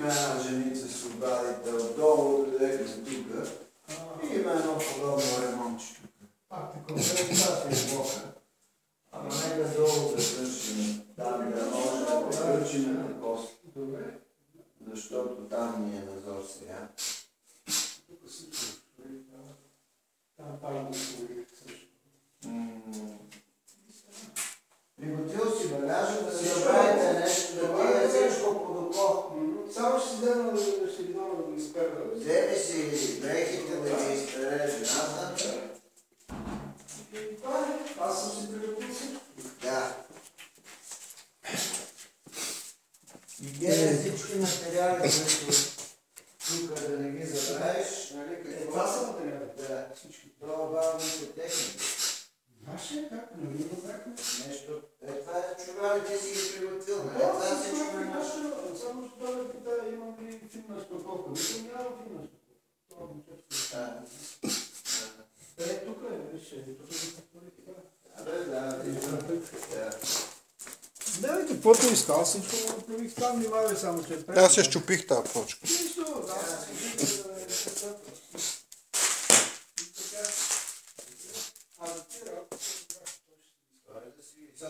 Получихме една женица с обадите отдолу, дойдеха за тук. И има едно подобно ремонтче тук. Пак такова, това си блока. Ама нека долу да свършим. Там да може да приключим на кост. Добре. Защото там ни е назор сега. Тук също. Там пак също. Приготвил си багажа, да си направите нещо, да бъде всичко под око. Само ще си взема ще ги дам да го изпера. Вземи си дрехите да ги изпере жената. И това е. Аз съм си приготвил всичко. Да. И гледай всички материали, които тук да не ги забравиш. Това са материали? Да. Всички. Това бавните техники. Ваше как? Не го как? Нещо. Това е чували, ти си ги приготвил. Това си чували нещо. Само ще да пита, имам ли финна стопока? Нямам финна стопока. Тук е, виж, тук е. Да. Давайте, каквото искал, всичко го правих там, внимавай само, че... Аз се щупих тази плочка. Нищо, да, Sorry, this is